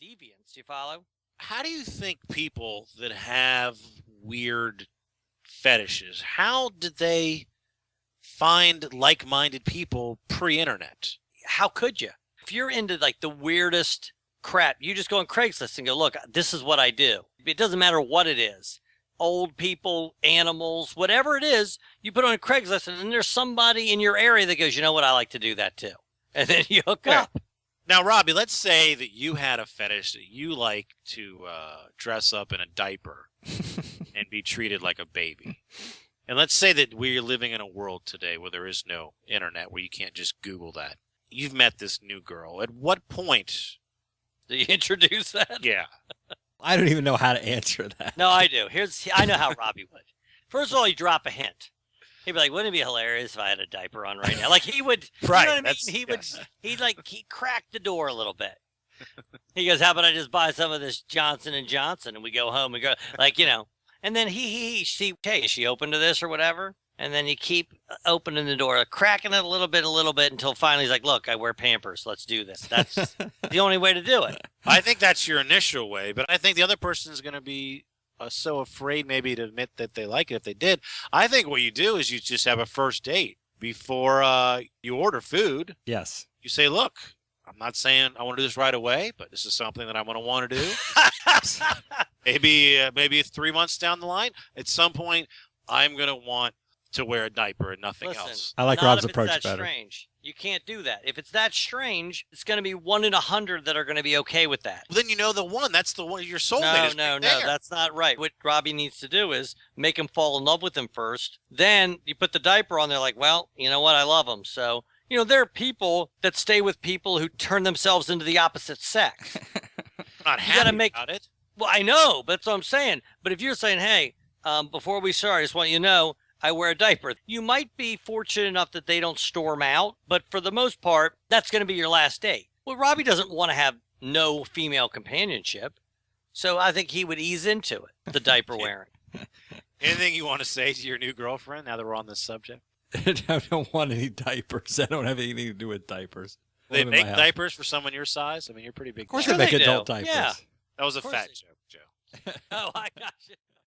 deviance. You follow? How do you think people that have weird fetishes, how did they find like-minded people pre-internet? How could you? If you're into like the weirdest crap, you just go on Craigslist and go, look, this is what I do. It doesn't matter what it is. Old people, animals, whatever it is, you put on Craigslist and then there's somebody in your area that goes, you know what, I like to do that too. And then you hook up. Now, Robbie, let's say that you had a fetish that you like to dress up in a diaper and be treated like a baby. And let's say that we're living in a world today where there is no internet, where you can't just Google that. You've met this new girl. At what point Do you introduce that? Yeah. I don't even know how to answer that. No, I do. I know how Robbie would. First of all, he'd drop a hint. He'd be like, wouldn't it be hilarious if I had a diaper on right now? Like he would, Right, you know what I mean? yes. He'd crack the door a little bit. He goes, how about I just buy some of this Johnson & Johnson and we go home and go, like, you know. And then he see, hey, is she open to this or whatever? And then you keep opening the door, cracking it a little bit until finally he's like, look, I wear Pampers. Let's do this. That's the only way to do it. I think that's your initial way, but I think the other person's going to be so afraid maybe to admit that they like it if they did. I think what you do is you just have a first date before you order food. Yes. You say, look, I'm not saying I want to do this right away, but this is something that I'm going to want to do. maybe 3 months down the line, at some point, I'm going to want to wear a diaper and nothing else. I like not Rob's if it's approach that better. Strange. You can't do that. If it's that strange, it's going to be 1 in 100 that are going to be okay with that. Well, then you know the one. That's the one. Your soulmate is No, right there. that's not right. What Robbie needs to do is make him fall in love with him first. Then you put the diaper on. They're like, well, you know what? I love him. So, you know, there are people that stay with people who turn themselves into the opposite sex. I'm not happy about it. Well, I know, but that's what I'm saying. But if you're saying, hey, before we start, I just want you to know, I wear a diaper. You might be fortunate enough that they don't storm out, but for the most part, that's going to be your last date. Well, Robbie doesn't want to have no female companionship, so I think he would ease into it, the diaper wearing. Anything you want to say to your new girlfriend now that we're on this subject? I don't want any diapers. I don't have anything to do with diapers. They make diapers for someone your size? I mean, you're pretty big. Of course Sure they make they do. adult diapers. Yeah. That was a Of course fat they joke, Joe. Oh, I got you.